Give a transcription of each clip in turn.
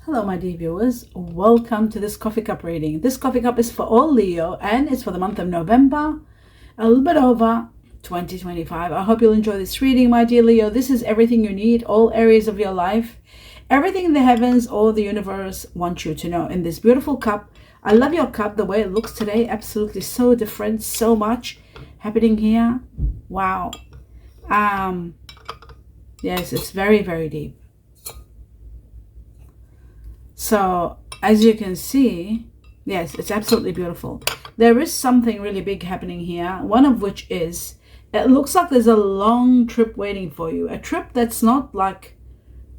Hello my dear viewers, welcome to this coffee cup reading. This coffee cup is for all Leo and it's for the month of November, a little bit over 2025. I hope you'll enjoy this reading, my dear Leo. This is everything you need, all areas of your life, everything in the heavens or the universe wants you to know in this beautiful cup. I love your cup, the way it looks today, absolutely so different, so much happening here. Wow. Yes, it's very, very deep. So as you can see, yes, it's absolutely beautiful. There is something really big happening here, one of which is, it looks like there's a long trip waiting for you. A trip that's not like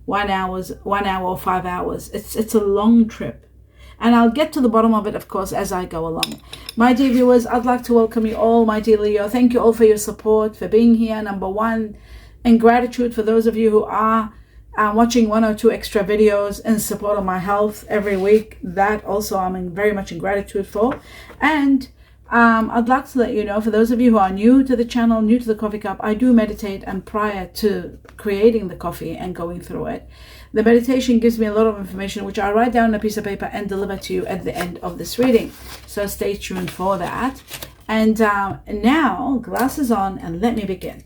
1 hour or 5 hours. It's a long trip. And I'll get to the bottom of it, of course, as I go along. My dear viewers, I'd like to welcome you all, my dear Leo. Thank you all for your support, for being here, number one. And gratitude for those of you who are watching 1 or 2 extra videos in support of my health every week. That also I'm very much in gratitude for. And I'd like to let you know, for those of you who are new to the channel, new to the coffee cup, I do meditate, and prior to creating the coffee and going through it, the meditation gives me a lot of information which I write down on a piece of paper and deliver to you at the end of this reading. So stay tuned for that. And now, glasses on, and let me begin.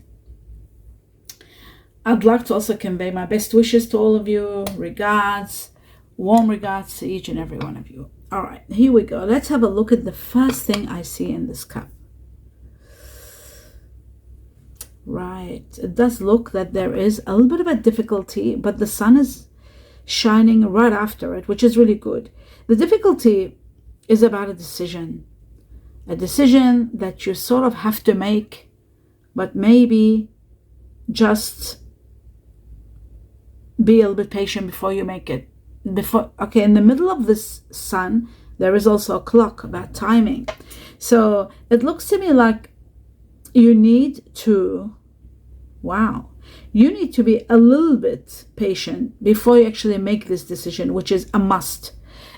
I'd like to also convey my best wishes to all of you. Regards, warm regards to each and every one of you. All right, here we go. Let's have a look at the first thing I see in this cup. Right, it does look that there is a little bit of a difficulty, but the sun is shining right after it, which is really good. The difficulty is about a decision that you sort of have to make, but maybe just be a little bit patient before you make it. Okay, in the middle of this sun, there is also a clock about timing. So it looks to me like you need to be a little bit patient before you actually make this decision, which is a must.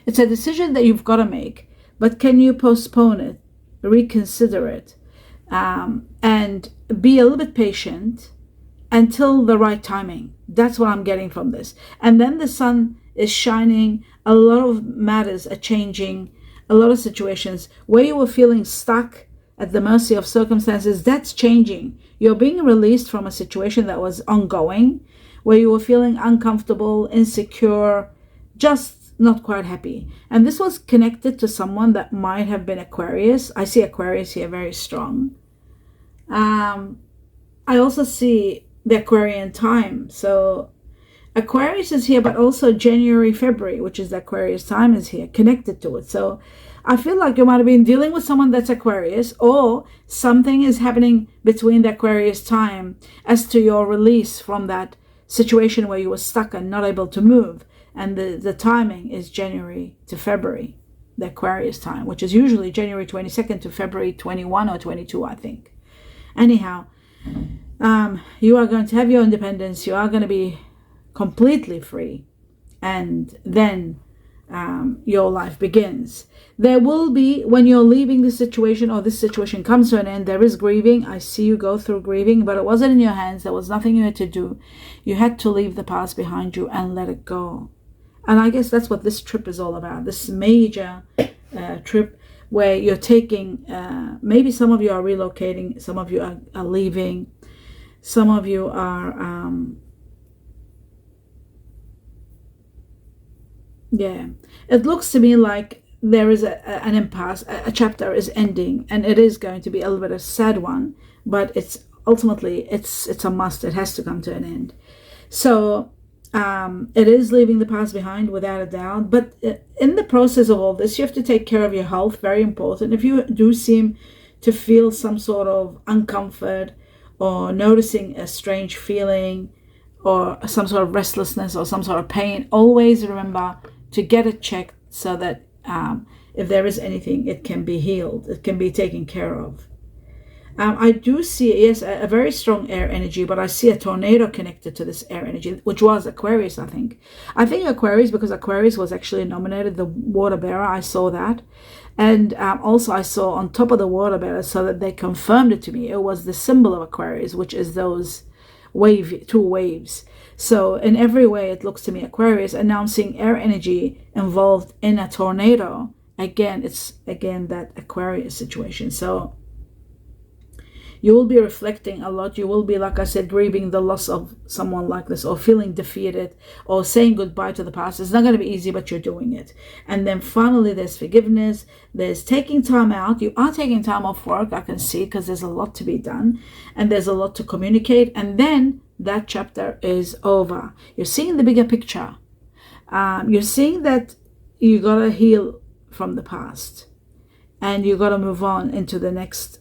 It's a decision that you've got to make, but can you postpone it, reconsider it, and be a little bit patient until the right timing? That's what I'm getting from this. And then the sun is shining. A lot of matters are changing. A lot of situations where you were feeling stuck at the mercy of circumstances, that's changing. You're being released from a situation that was ongoing, where you were feeling uncomfortable, insecure, just not quite happy. And this was connected to someone that might have been Aquarius. I see Aquarius here very strong. I also see the Aquarian time. So Aquarius is here, but also January, February, which is the Aquarius time, is here connected to it. So I feel like you might have been dealing with someone that's Aquarius, or something is happening between the Aquarius time as to your release from that situation where you were stuck and not able to move. And the timing is January to February, the Aquarius time, which is usually January 22nd to February 21 or 22, I think. Anyhow, you are going to have your independence. You are going to be completely free, and then your life begins. There will be, when you're leaving the situation, or this situation comes to an end, there is grieving. I see you go through grieving, but it wasn't in your hands. There was nothing you had to do. You had to leave the past behind you and let it go. And I guess that's what this trip is all about, this major trip where you're taking, maybe some of you are relocating, some of you are leaving, some of you are, it looks to me like there is an impasse, a chapter is ending, and it is going to be a little bit of a sad one, but it's ultimately, it's a must. It has to come to an end. So it is leaving the past behind without a doubt, but in the process of all this, you have to take care of your health, very important. If you do seem to feel some sort of uncomfort, or noticing a strange feeling, or some sort of restlessness, or some sort of pain, always remember to get it checked so that if there is anything, it can be healed, it can be taken care of. I do see, yes, a very strong air energy, but I see a tornado connected to this air energy, which was Aquarius, I think. I think Aquarius, because Aquarius was actually nominated the water bearer. I saw that. And also I saw on top of the water bearer, so that they confirmed it to me, it was the symbol of Aquarius, which is those two waves. So in every way, it looks to me, Aquarius, announcing air energy involved in a tornado. Again, it's again that Aquarius situation. So you will be reflecting a lot. You will be, like I said, grieving the loss of someone like this, or feeling defeated, or saying goodbye to the past. It's not going to be easy, but you're doing it. And then finally, there's forgiveness. There's taking time out. You are taking time off work, I can see, because there's a lot to be done. And there's a lot to communicate. And then that chapter is over. You're seeing the bigger picture. You're seeing that you got to heal from the past. And you got to move on into the next.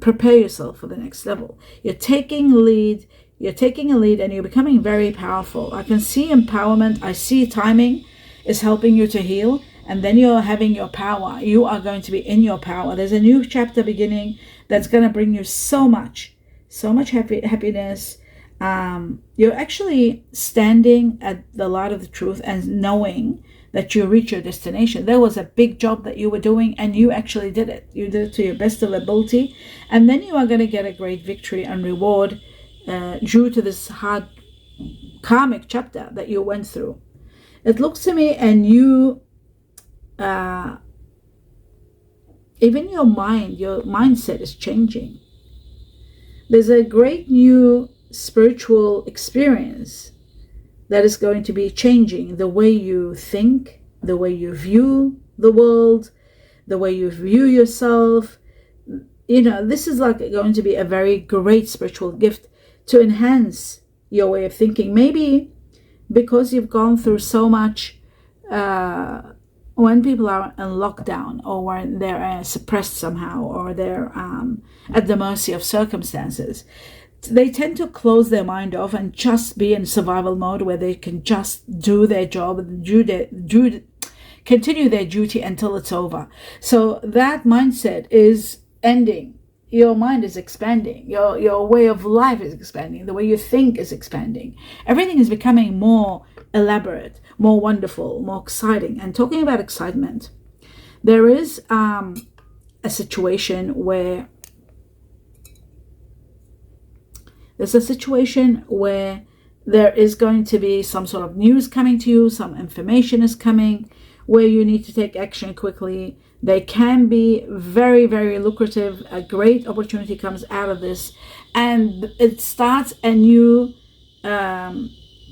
Prepare yourself for the next level. You're taking a lead, and you're becoming very powerful. I can see empowerment. I see timing is helping you to heal, and then you're having your power. You are going to be in your power. There's a new chapter beginning that's going to bring you so much happiness. You're actually standing at the light of the truth and knowing that you reach your destination. There was a big job that you were doing, and you actually did it. You did it to your best of ability, and then you are going to get a great victory and reward due to this hard karmic chapter that you went through. It looks to me, and you, even your mindset is changing. There's a great new spiritual experience that is going to be changing the way you think, the way you view the world, the way you view yourself. This is like going to be a very great spiritual gift to enhance your way of thinking. Maybe because you've gone through so much when people are in lockdown, or when they're suppressed somehow, or they're at the mercy of circumstances. They tend to close their mind off and just be in survival mode, where they can just do their job and continue their duty until it's over. So that mindset is ending. Your mind is expanding. Your way of life is expanding. The way you think is expanding. Everything is becoming more elaborate, more wonderful, more exciting. And talking about excitement, there is a situation where there is going to be some sort of news coming to you, some information is coming where you need to take action quickly. They can be very, very lucrative. A great opportunity comes out of this, and it starts a new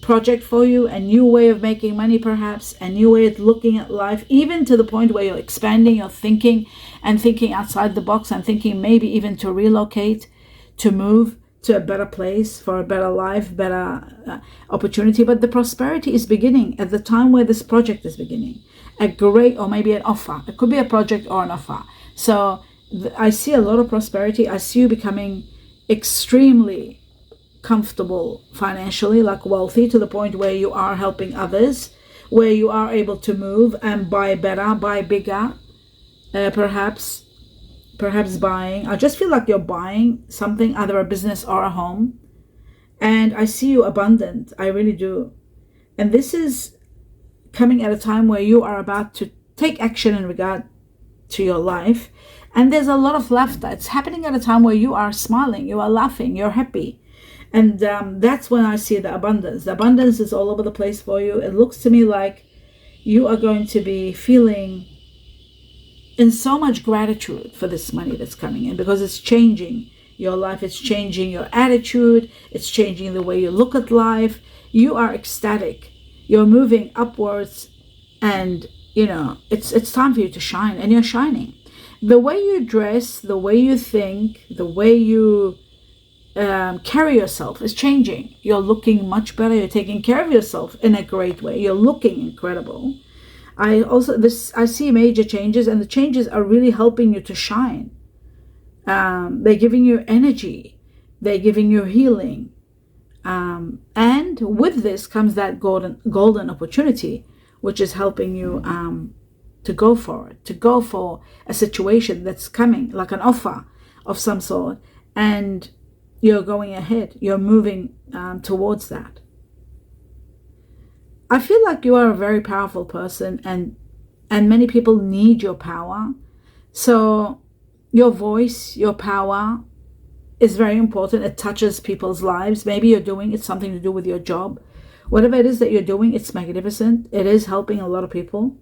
project for you, a new way of making money, perhaps a new way of looking at life, even to the point where you're expanding your thinking and thinking outside the box, and thinking maybe even to relocate, to move to a better place, for a better life, better opportunity. But the prosperity is beginning at the time where this project is beginning. A great, or maybe an offer. It could be a project or an offer. So I see a lot of prosperity. I see you becoming extremely comfortable financially, like wealthy, to the point where you are helping others, where you are able to move and buy better, buy bigger, perhaps buying. I just feel like you're buying something, either a business or a home. And I see you abundant. I really do. And this is coming at a time where you are about to take action in regard to your life. And there's a lot of laughter. It's happening at a time where you are smiling, you are laughing, you're happy. And that's when I see the abundance. The abundance is all over the place for you. It looks to me like you are going to be feeling in so much gratitude for this money that's coming in, because it's changing your life. It's changing your attitude. It's changing the way you look at life. You are ecstatic. You're moving upwards, and it's time for you to shine, and you're shining. The way you dress, the way you think, the way you carry yourself is changing. You're looking much better. You're taking care of yourself in a great way. You're looking incredible. I see major changes, and the changes are really helping you to shine. They're giving you energy. They're giving you healing. And with this comes that golden opportunity, which is helping you to go for it, to go for a situation that's coming, like an offer of some sort, and you're going ahead. You're moving towards that. I feel like you are a very powerful person, and many people need your power. So your voice, your power is very important. It touches people's lives. Maybe you're doing it's something to do with your job. Whatever it is that you're doing, it's magnificent. It is helping a lot of people.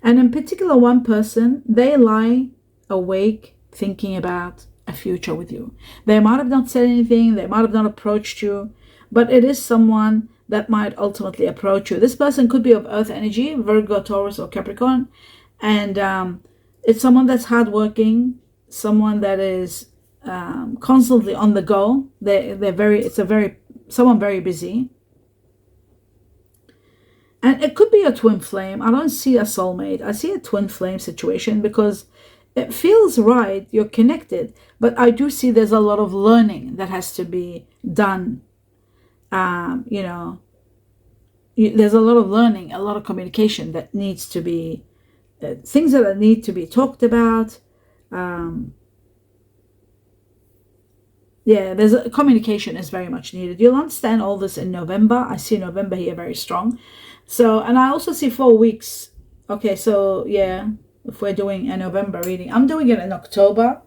And in particular, one person, they lie awake thinking about a future with you. They might have not said anything, they might have not approached you, but it is someone that might ultimately approach you. This person could be of earth energy, Virgo, Taurus, or Capricorn, and it's someone that's hardworking, someone that is constantly on the go. Someone very busy. And it could be a twin flame. I don't see a soulmate. I see a twin flame situation because it feels right. You're connected. But I do see there's a lot of learning that has to be done. There's a lot of learning, a lot of communication that needs to be, things that need to be talked about. Communication is very much needed. You'll understand all this in November. I see November here very strong. So, and I also see 4 weeks. Okay, so yeah, if we're doing a November reading, I'm doing it in October,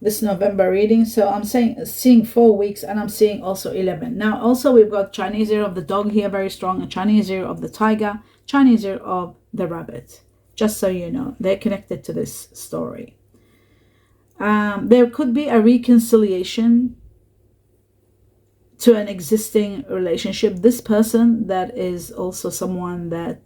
this November reading. So I'm seeing 4 weeks, and I'm seeing also 11. Now, also we've got Chinese year of the dog here very strong, and Chinese year of the tiger, Chinese year of the rabbit. Just so you know, they're connected to this story. There could be a reconciliation to an existing relationship. This person that is also someone that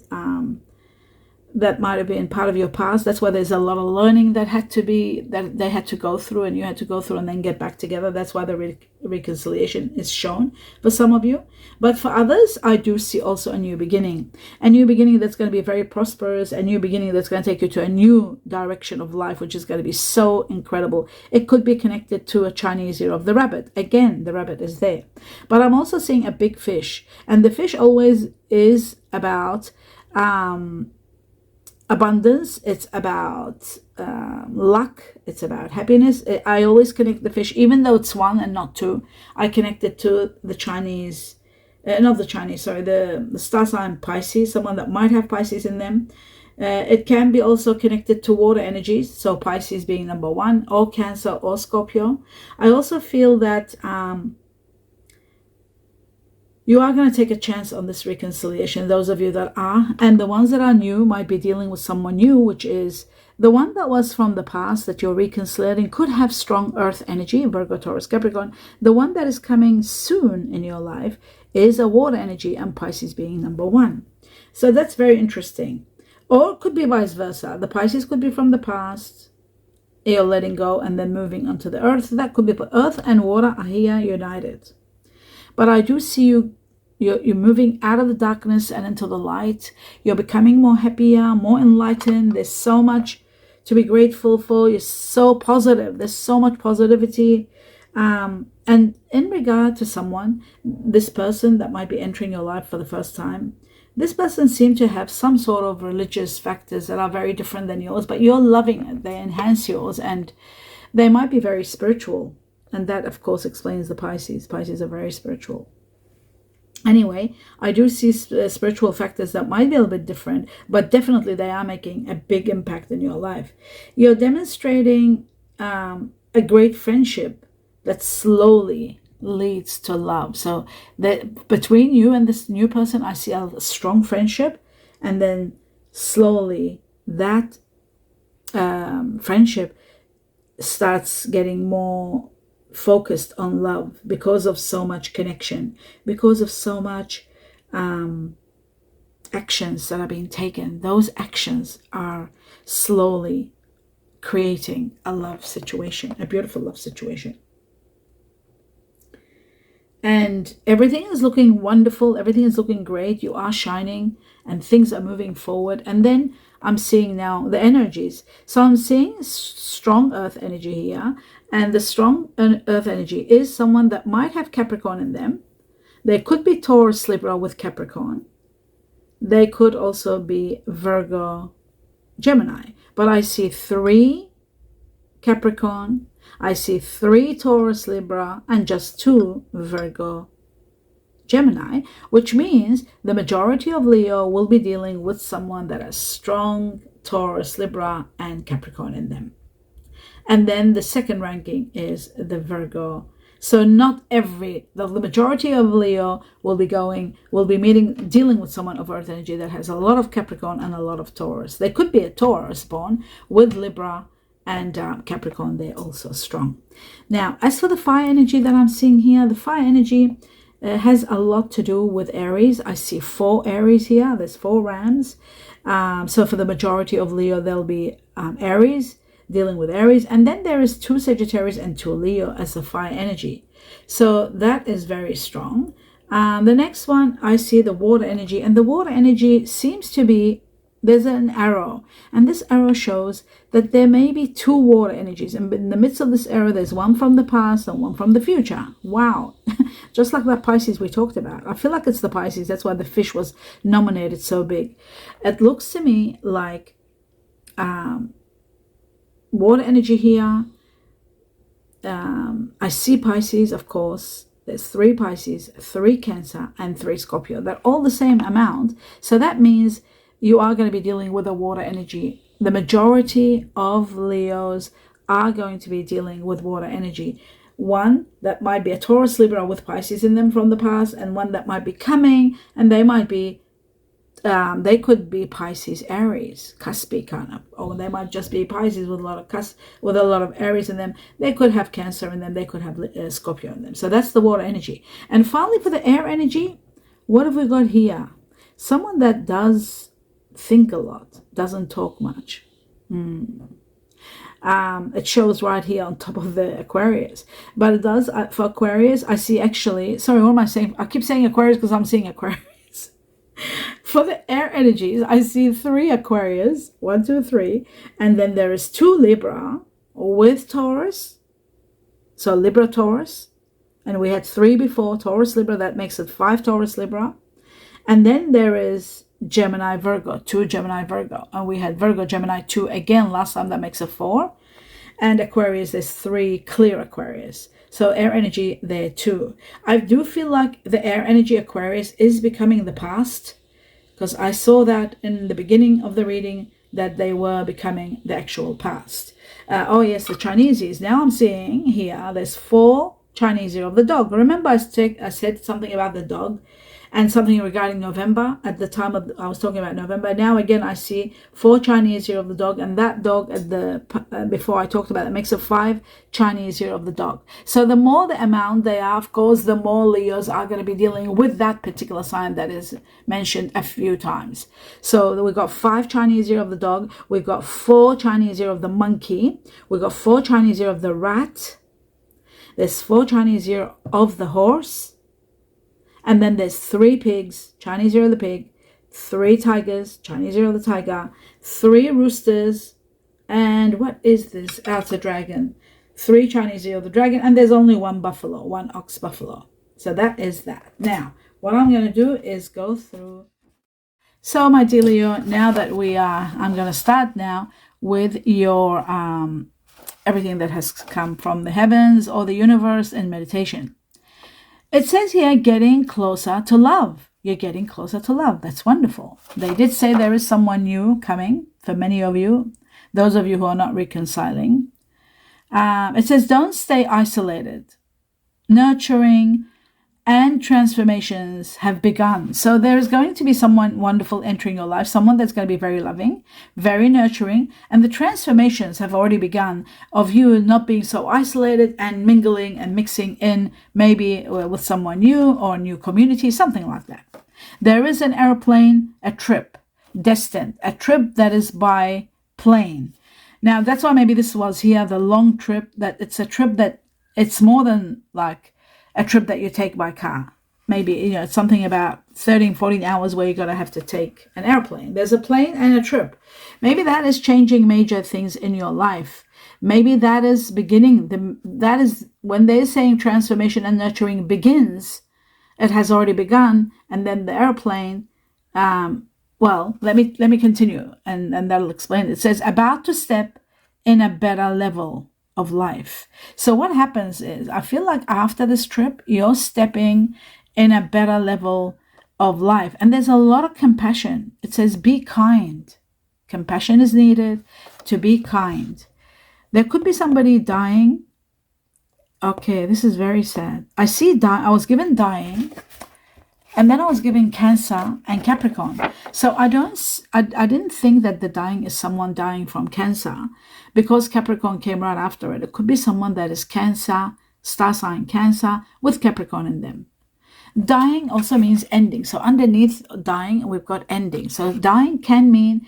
that might have been part of your past. That's why there's a lot of learning that they had to go through, and you had to go through and then get back together. That's why the reconciliation is shown for some of you. But for others, I do see also a new beginning that's going to be very prosperous, a new beginning that's going to take you to a new direction of life, which is going to be so incredible. It could be connected to a Chinese year of the rabbit. Again, the rabbit is there. But I'm also seeing a big fish, and the fish always is about abundance. It's about luck. It's about happiness. I always connect the fish, even though it's one and not two. I connect it to the Chinese, the star sign Pisces, someone that might have Pisces in them. It can be also connected to water energies, so Pisces being number one, or Cancer or Scorpio. I also feel that you are going to take a chance on this reconciliation, those of you that are, and the ones that are new might be dealing with someone new, which is the one that was from the past that you're reconciliating could have strong earth energy, Virgo, Taurus, Capricorn. The one that is coming soon in your life is a water energy, and Pisces being number one. So that's very interesting. Or it could be vice versa. The Pisces could be from the past, you're letting go and then moving onto the earth. That could be, earth and water are here united. But I do see you're moving out of the darkness and into the light. You're becoming more happier, more enlightened. There's so much to be grateful for. You're so positive. There's so much positivity. And in regard to someone, this person that might be entering your life for the first time, this person seems to have some sort of religious factors that are very different than yours, but you're loving it. They enhance yours, and they might be very spiritual. And that, of course, explains the Pisces. Pisces are very spiritual. Anyway, I do see spiritual factors that might be a little bit different, but definitely they are making a big impact in your life. You're demonstrating a great friendship that slowly leads to love. So that between you and this new person, I see a strong friendship, and then slowly that friendship starts getting more focused on love because of so much connection, because of so much actions that are being taken. Those actions are slowly creating a love situation, a beautiful love situation. And everything is looking wonderful. Everything is looking great. You are shining and things are moving forward. And then I'm seeing now the energies. So I'm seeing strong earth energy here. And the strong earth energy is someone that might have Capricorn in them. They could be Taurus, Libra with Capricorn. They could also be Virgo, Gemini. But I see 3 Capricorn, I see 3 Taurus, Libra, and just 2 Virgo, Gemini, which means the majority of Leo will be dealing with someone that has strong Taurus, Libra, and Capricorn in them. And then the second ranking is the Virgo. So not the majority of Leo will be dealing with someone of Earth energy that has a lot of Capricorn and a lot of Taurus. They could be a Taurus born with Libra and Capricorn. They're also strong. Now, as for the fire energy that I'm seeing here, the fire energy has a lot to do with Aries. I see 4 Aries here. There's 4 Rams. So for the majority of Leo, there'll be Aries, dealing with Aries, and then there is 2 Sagittarius and 2 Leo as a fire energy. So that is very strong. The next one, I see the water energy, and the water energy seems to be, there's an arrow, and this arrow shows that there may be 2 water energies, and in the midst of this arrow, there's one from the past and one from the future. Wow. Just like that Pisces we talked about. I feel like it's the Pisces. That's why the fish was nominated so big. It looks to me like water energy here. I see Pisces, of course. There's 3 Pisces, 3 Cancer, and 3 Scorpio. They're all the same amount. So that means you are going to be dealing with a water energy. The majority of Leos are going to be dealing with water energy. One that might be a Taurus Libra with Pisces in them from the past, and one that might be coming, and they might be they could be Pisces Aries, cuspy kind of, or they might just be Pisces with a lot of Aries in them. They could have Cancer in them. They could have Scorpio in them. So that's the water energy. And finally, for the air energy, what have we got here? Someone that does think a lot, doesn't talk much. It shows right here on top of the Aquarius, but it does for Aquarius. I see actually. Sorry, what am I saying? I keep saying Aquarius because I'm seeing Aquarius. For the air energies, I see 3 Aquarius, 1, 2, 3, and then there is 2 Libra with Taurus. So Libra, Taurus, and we had 3 before, Taurus, Libra. That makes it 5 Taurus, Libra, and then there is Gemini, Virgo, 2 Gemini, Virgo, and we had Virgo, Gemini, 2 again last time. That makes it 4, and Aquarius is 3 clear Aquarius. So air energy there too. I do feel like the air energy Aquarius is becoming the past, because I saw that in the beginning of the reading that they were becoming the actual past. Oh yes, the Chineses. Now I'm seeing here there's 4 Chinese year of the dog. Remember I said something about the dog and something regarding November at the time of I was talking about November. Now again I see 4 Chinese year of the dog, and that dog at the before I talked about it makes it 5 Chinese year of the dog. So the more the amount they are, of course, the more Leos are going to be dealing with that particular sign that is mentioned a few times. So we've got 5 Chinese year of the dog, we've got 4 Chinese year of the monkey, we've got 4 Chinese year of the rat, there's 4 Chinese year of the horse, and then there's 3 pigs, Chinese year of the pig, 3 tigers, Chinese year of the tiger, 3 roosters, and what is this? It's a dragon. 3 Chinese year of the dragon, and there's only 1 buffalo, 1 ox buffalo. So that is that. Now, what I'm going to do is go through. So, my dear Leo, now that I'm going to start now with your everything that has come from the heavens or the universe in meditation. It says here, getting closer to love. You're getting closer to love. That's wonderful. They did say there is someone new coming for many of you, those of you who are not reconciling. It says, don't stay isolated. Nurturing and transformations have begun. So there is going to be someone wonderful entering your life, someone that's going to be very loving, very nurturing, and the transformations have already begun of you not being so isolated and mingling and mixing in maybe with someone new or a new community, something like that. There is an airplane, a trip destined, a trip that is by plane. Now that's why maybe this was here, the long trip, that it's a trip that it's more than like a trip that you take by car. Maybe, it's something about 13, 14 hours where you're going to have to take an airplane. There's a plane and a trip. Maybe that is changing major things in your life. Maybe that is that is when they're saying transformation and nurturing begins, it has already begun. And then the airplane, well, let me continue and that'll explain it. It says, about to step in a better level of life. So what happens is, I feel like after this trip, you're stepping in a better level of life. And there's a lot of compassion. It says, be kind. Compassion is needed to be kind. There could be somebody dying. Okay, this is very sad. I see I was given dying, and then I was given Cancer and Capricorn. So I didn't think that the dying is someone dying from Cancer, because Capricorn came right after it. It could be someone that is Cancer, star sign Cancer, with Capricorn in them. Dying also means ending. So underneath dying, we've got ending. So dying can mean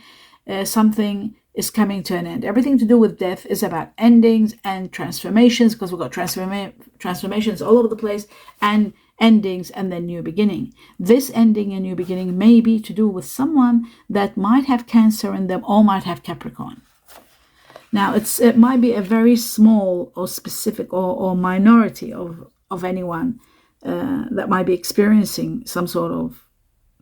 something is coming to an end. Everything to do with death is about endings and transformations, because we've got transformations all over the place, and endings and then new beginning. This ending and new beginning may be to do with someone that might have Cancer in them or might have Capricorn. Now, it might be a very small or specific or minority of anyone that might be experiencing some sort of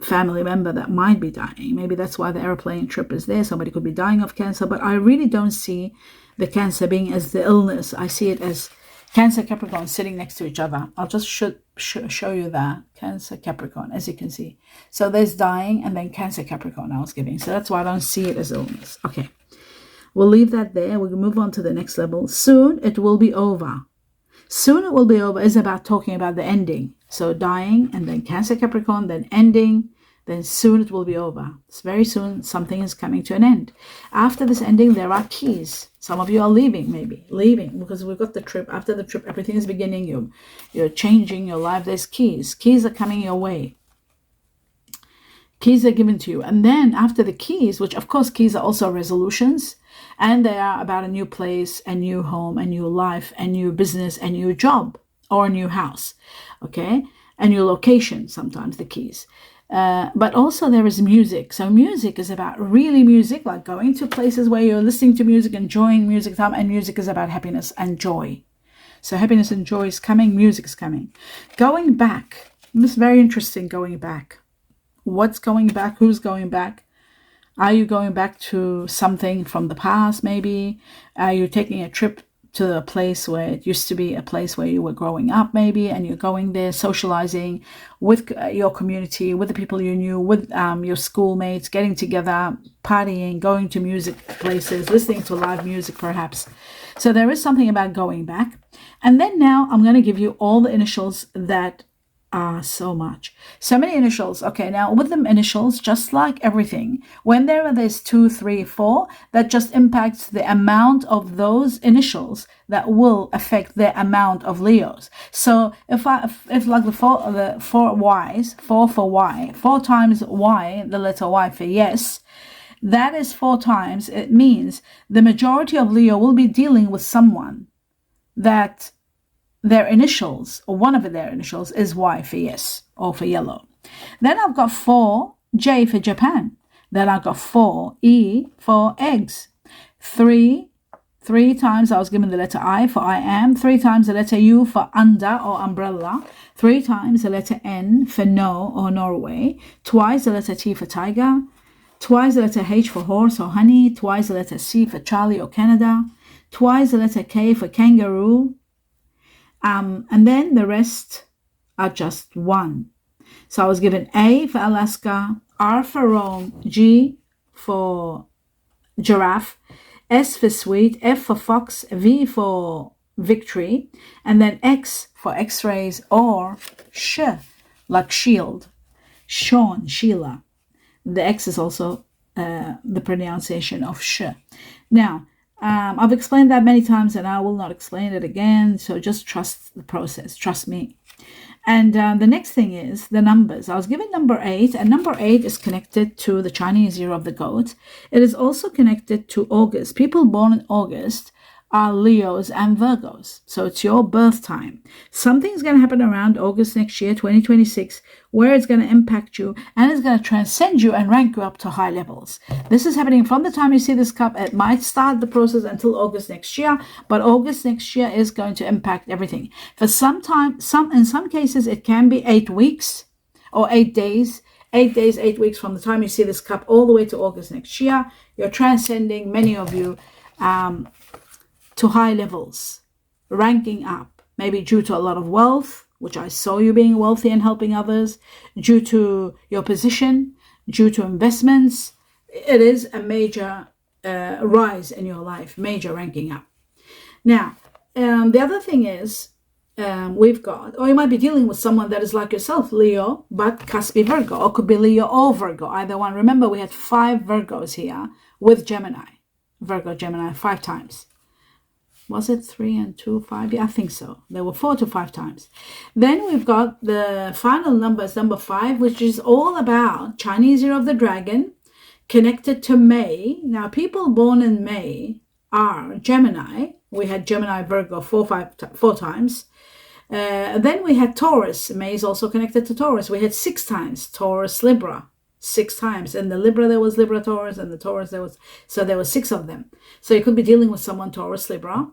family member that might be dying. Maybe that's why the airplane trip is there. Somebody could be dying of cancer, but I really don't see the cancer being as the illness. I see it as Cancer, Capricorn sitting next to each other. I'll just show you that. Cancer, Capricorn, as you can see. So there's dying and then Cancer, Capricorn I was giving. So that's why I don't see it as illness. Okay, we'll leave that there. We'll move on to the next level. Soon it will be over. Soon it will be over is about talking about the ending. So dying and then Cancer, Capricorn, then ending, then soon it will be over. It's very soon something is coming to an end. After this ending, there are keys. Some of you are leaving, maybe. Leaving, because we've got the trip. After the trip, everything is beginning. You're changing your life. There's keys. Keys are coming your way. Keys are given to you. And then after the keys, which of course keys are also resolutions, and they are about a new place, a new home, a new life, a new business, a new job, or a new house, okay? A new location, sometimes the keys. But also there is music. So music is about really music, like going to places where you're listening to music, enjoying music time, and music is about happiness and joy. So happiness and joy is coming, music is coming. Going back, this is very interesting, going back. What's going back? Who's going back? Are you going back to something from the past, maybe? Are you taking a trip to a place where it used to be a place where you were growing up, maybe, and you're going there, socializing with your community, with the people you knew, with your schoolmates, getting together, partying, going to music places, listening to live music, perhaps. So there is something about going back. And then now I'm going to give you all the initials that so many initials. Okay, now with them initials, just like everything, when there's 2, 3, 4, that just impacts the amount of those initials that will affect the amount of Leos. So if like the four Y's, 4 for Y, 4 times Y, the letter Y for yes, that is 4 times. It means the majority of Leo will be dealing with someone that their initials, or one of their initials, is Y for yes, or for yellow. Then I've got 4, J for Japan. Then I've got 4, E for eggs. 3 times I was given the letter I for I am. 3 times the letter U for under or umbrella. 3 times the letter N for no or Norway. Twice the letter T for tiger. Twice the letter H for horse or honey. Twice the letter C for Charlie or Canada. Twice the letter K for kangaroo. And then the rest are just 1. So I was given A for Alaska, R for Rome, G for giraffe, S for sweet, F for fox, V for victory, and then X for x-rays, or Sh, like shield, Sean, Sheila. The X is also the pronunciation of Sh. Now, I've explained that many times and I will not explain it again. So just trust the process. Trust me. And the next thing is the numbers. I was given number 8, and number 8 is connected to the Chinese year of the goat. It is also connected to August. People born in August are Leos and Virgos. So it's your birth time. Something's going to happen around August next year, 2026, where it's going to impact you and it's going to transcend you and rank you up to high levels. This is happening from the time you see this cup. It might start the process until August next year, but August next year is going to impact everything. For some time, in some cases, it can be 8 weeks or 8 days. 8 days, 8 weeks from the time you see this cup all the way to August next year. You're transcending, many of you, to high levels, ranking up, maybe due to a lot of wealth, which I saw you being wealthy and helping others, due to your position, due to investments. It is a major rise in your life, major ranking up. Now, the other thing is, we've got, or you might be dealing with someone that is like yourself, Leo, but Caspi Virgo, or could be Leo or Virgo, either one. Remember, we had 5 Virgos here with Gemini, Virgo, Gemini, 5 times. Was it 3 and 2, 5? Yeah, I think so. There were 4 to 5 times. Then we've got the final number is number 5, which is all about Chinese Year of the Dragon, connected to May. Now, people born in May are Gemini. We had Gemini, Virgo 4 times. Then we had Taurus. May is also connected to Taurus. We had 6 times. Taurus, Libra, 6 times. And the Libra, there was Libra, Taurus, and the Taurus, there were 6 of them. So you could be dealing with someone Taurus, Libra.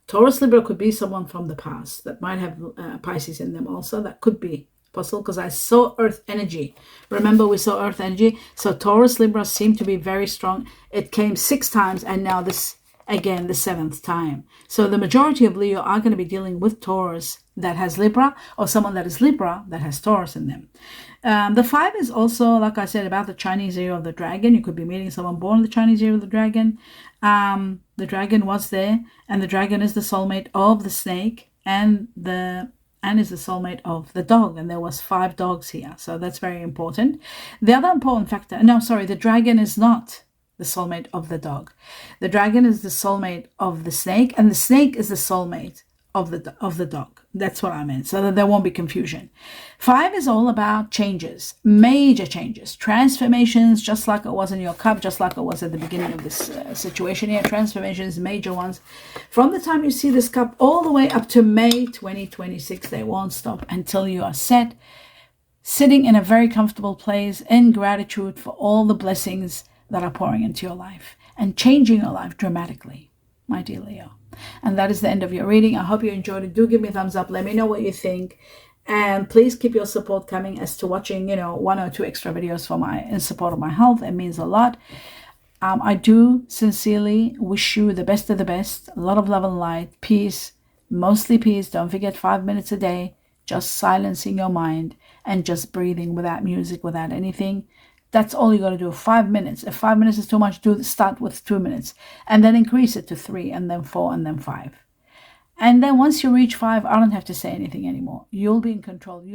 Taurus, Libra could be someone from the past that might have Pisces in them also. That could be possible because I saw Earth energy. Remember, we saw Earth energy. So Taurus, Libra seem to be very strong. It came 6 times, and now this, again, the 7th time. So the majority of Leo are going to be dealing with Taurus that has Libra, or someone that is Libra that has Taurus in them. The 5 is also, like I said, about the Chinese Year of the Dragon. You could be meeting someone born in the Chinese Year of the Dragon. The dragon was there, and the dragon is the soulmate of the snake, and is the soulmate of the dog. And there was 5 dogs here, so that's very important. The other important factor, the dragon is not the soulmate of the dog. The dragon is the soulmate of the snake, and the snake is the soulmate of the dog. That's what I meant, so that there won't be confusion. 5 is all about changes, major changes, transformations, just like it was in your cup, just like it was at the beginning of this situation here. Transformations, major ones. From the time you see this cup all the way up to May 2026, they won't stop until you are sitting in a very comfortable place in gratitude for all the blessings that are pouring into your life and changing your life dramatically, my dear Leo. And that is the end of your reading. I hope you enjoyed it. Do give me a thumbs up. Let me know what you think. And please keep your support coming as to watching, 1 or 2 extra videos in support of my health. It means a lot. I do sincerely wish you the best of the best. A lot of love and light. Peace. Mostly peace. Don't forget 5 minutes a day. Just silencing your mind and just breathing without music, without anything. That's all you got to do. 5 minutes. If 5 minutes is too much, start with 2 minutes. And then increase it to 3, and then 4, and then 5. And then once you reach 5, I don't have to say anything anymore. You'll be in control.